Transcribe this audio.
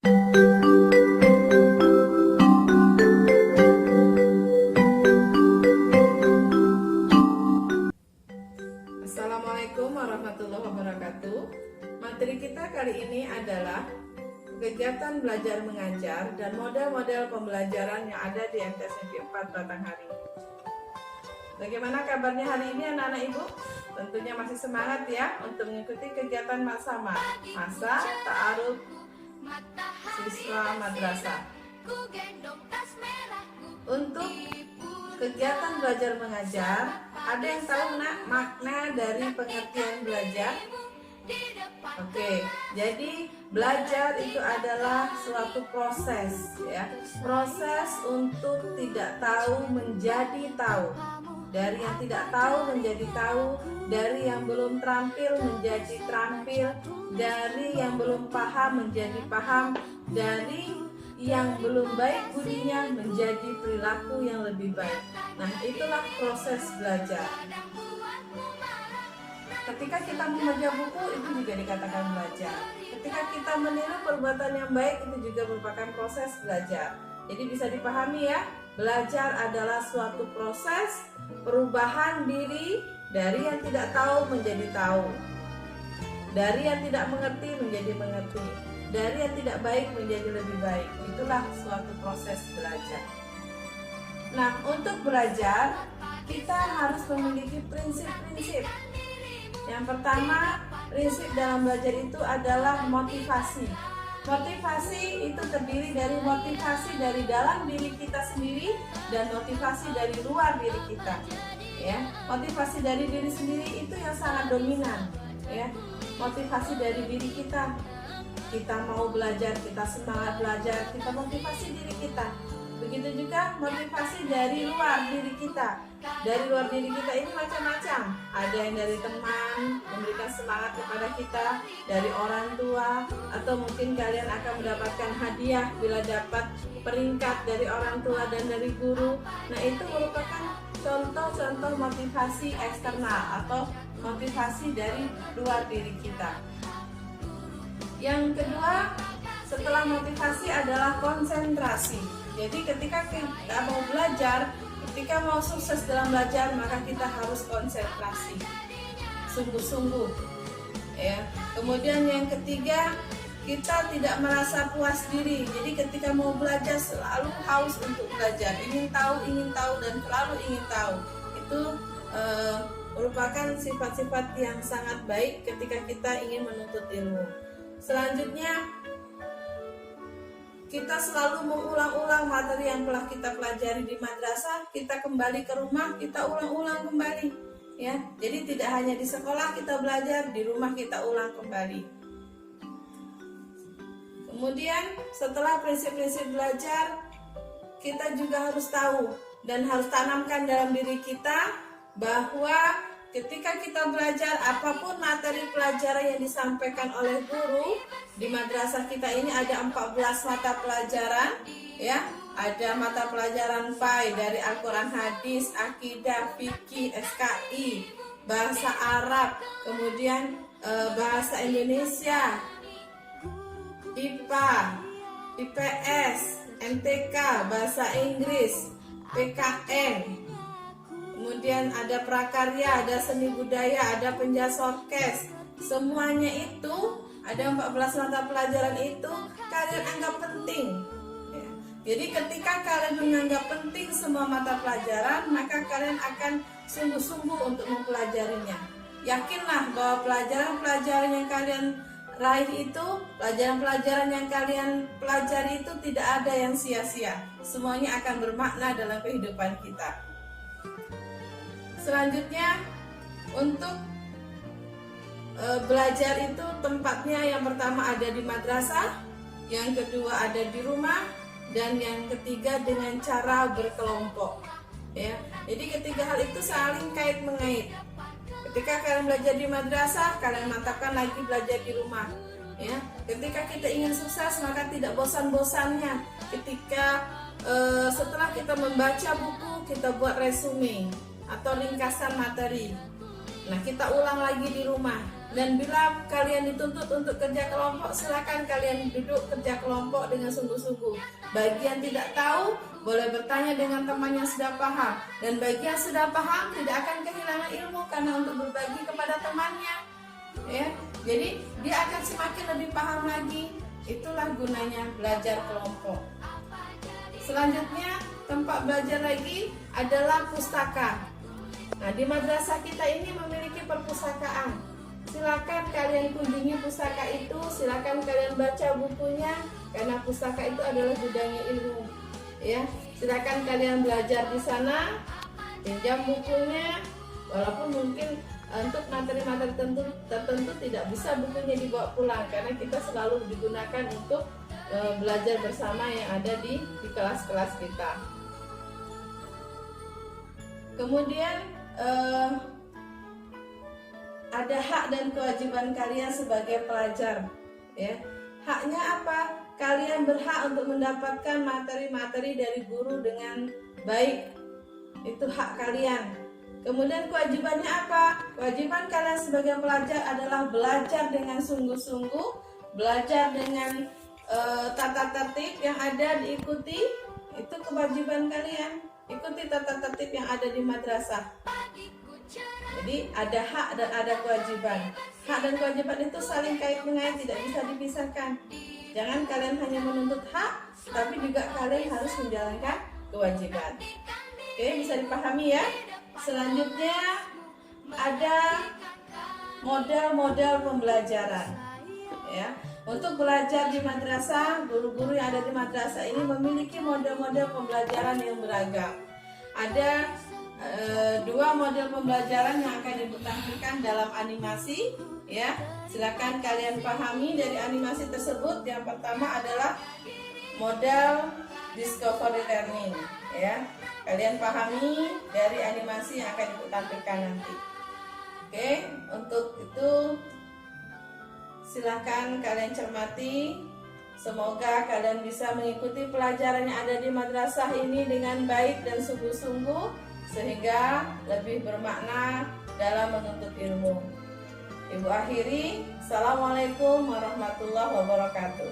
Assalamualaikum warahmatullahi wabarakatuh. Materi kita kali ini adalah kegiatan belajar mengajar dan model-model pembelajaran yang ada di MTS Negeri 4 Batanghari. Bagaimana kabarnya hari ini anak-anak ibu? Tentunya masih semangat ya untuk mengikuti kegiatan Maksama, masa ta'aruf siswa madrasah. Untuk kegiatan belajar mengajar, ada yang tahu nak makna dari pengertian belajar? Oke, jadi belajar itu adalah suatu proses ya. Proses untuk tidak tahu menjadi tahu. Dari yang tidak tahu menjadi tahu, dari yang belum terampil menjadi terampil, dari yang belum paham menjadi paham, dari yang belum baik budinya menjadi perilaku yang lebih baik. Nah, itulah proses belajar. Ketika kita membaca buku, itu juga dikatakan belajar. Ketika kita meniru perbuatan yang baik, itu juga merupakan proses belajar. Jadi bisa dipahami ya, belajar adalah suatu proses perubahan diri dari yang tidak tahu menjadi tahu, dari yang tidak mengerti menjadi mengerti, dari yang tidak baik menjadi lebih baik. Itulah suatu proses belajar. Nah, untuk belajar, kita harus memiliki prinsip-prinsip. Yang pertama, prinsip dalam belajar itu adalah motivasi. Motivasi itu terdiri dari motivasi dari dalam diri kita sendiri dan motivasi dari luar diri kita. Ya, motivasi dari diri sendiri itu yang sangat dominan. Ya, motivasi dari diri kita. Kita mau belajar, kita semangat belajar, kita motivasi diri kita. Begitu juga motivasi dari luar diri kita. Dari luar diri kita ini macam-macam. Ada yang dari teman memberikan semangat kepada kita, dari orang tua, atau mungkin kalian akan mendapatkan hadiah bila dapat peringkat dari orang tua dan dari guru. Nah, itu merupakan contoh-contoh motivasi eksternal atau motivasi dari luar diri kita. Yang kedua, setelah motivasi adalah konsentrasi. Jadi ketika kita mau belajar, ketika mau sukses dalam belajar, maka kita harus konsentrasi, sungguh-sungguh. Ya. Kemudian yang ketiga, kita tidak merasa puas diri. Jadi ketika mau belajar selalu haus untuk belajar, ingin tahu dan selalu ingin tahu. Itu merupakan sifat-sifat yang sangat baik ketika kita ingin menuntut ilmu. Selanjutnya, kita selalu mengulang-ulang materi yang telah kita pelajari di madrasah. Kita kembali ke rumah, kita ulang-ulang kembali. Ya, jadi tidak hanya di sekolah kita belajar, di rumah kita ulang kembali. Kemudian setelah prinsip-prinsip belajar, kita juga harus tahu dan harus tanamkan dalam diri kita bahwa ketika kita belajar, apapun materi pelajaran yang disampaikan oleh guru, di madrasah kita ini ada 14 mata pelajaran, ya. Ada mata pelajaran PAI dari Al-Quran, Hadis, Akidah, Fikih, SKI, Bahasa Arab, kemudian Bahasa Indonesia, IPA, IPS, MTK, Bahasa Inggris, PKN. Kemudian ada prakarya, ada seni budaya, ada penjasorkes. Semuanya itu, ada 14 mata pelajaran itu kalian anggap penting. Ya. Jadi ketika kalian menganggap penting semua mata pelajaran, maka kalian akan sungguh-sungguh untuk mempelajarinya. Yakinlah bahwa pelajaran-pelajaran yang kalian raih itu, pelajaran-pelajaran yang kalian pelajari itu tidak ada yang sia-sia. Semuanya akan bermakna dalam kehidupan kita. Selanjutnya, untuk belajar itu tempatnya yang pertama ada di madrasah, yang kedua ada di rumah, dan yang ketiga dengan cara berkelompok. Ya, jadi ketiga hal itu saling kait mengait. Ketika kalian belajar di madrasah, kalian mantapkan lagi belajar di rumah. Ya, ketika kita ingin sukses, maka tidak bosan-bosannya. Ketika setelah kita membaca buku, kita buat resume atau ringkasan materi. Nah, kita ulang lagi di rumah. Dan bila kalian dituntut untuk kerja kelompok, silakan kalian duduk kerja kelompok dengan sungguh-sungguh. Bagi yang tidak tahu, boleh bertanya dengan teman yang sudah paham. Dan bagi yang sudah paham, tidak akan kehilangan ilmu karena untuk berbagi kepada temannya. Ya, jadi dia akan semakin lebih paham lagi. Itulah gunanya belajar kelompok. Selanjutnya, tempat belajar lagi adalah pustaka. Nah, di madrasah kita ini memiliki perpustakaan. Silakan kalian kunjungi pustaka itu, silakan kalian baca bukunya, karena pustaka itu adalah gudangnya ilmu. Ya, silakan kalian belajar di sana, pinjam bukunya, walaupun mungkin untuk materi-materi tertentu tidak bisa bukunya dibawa pulang, karena kita selalu digunakan untuk belajar bersama yang ada di kelas-kelas kita. Kemudian ada hak dan kewajiban kalian sebagai pelajar, ya. Haknya apa? Kalian berhak untuk mendapatkan materi-materi dari guru dengan baik. Itu hak kalian. Kemudian kewajibannya apa? Kewajiban kalian sebagai pelajar adalah belajar dengan sungguh-sungguh, belajar dengan tata tertib yang ada diikuti. Itu kewajiban kalian. Ikuti tata tertib yang ada di madrasah. Jadi ada hak dan ada kewajiban. Hak dan kewajiban itu saling kait-mengait, tidak bisa dipisahkan. Jangan kalian hanya menuntut hak, tapi juga kalian harus menjalankan kewajiban. Oke, bisa dipahami ya. Selanjutnya ada model-model pembelajaran. Ya, untuk belajar di madrasah, guru-guru yang ada di madrasah ini memiliki model-model pembelajaran yang beragam. Ada dua model pembelajaran yang akan ditampilkan dalam animasi, ya. Silakan kalian pahami dari animasi tersebut. Yang pertama adalah model discovery learning, ya. Kalian pahami dari animasi yang akan ditampilkan nanti. Oke, untuk itu silakan kalian cermati. Semoga kalian bisa mengikuti pelajaran yang ada di madrasah ini dengan baik dan sungguh-sungguh, sehingga lebih bermakna dalam menuntut ilmu. Ibu akhiri, Assalamualaikum warahmatullahi wabarakatuh.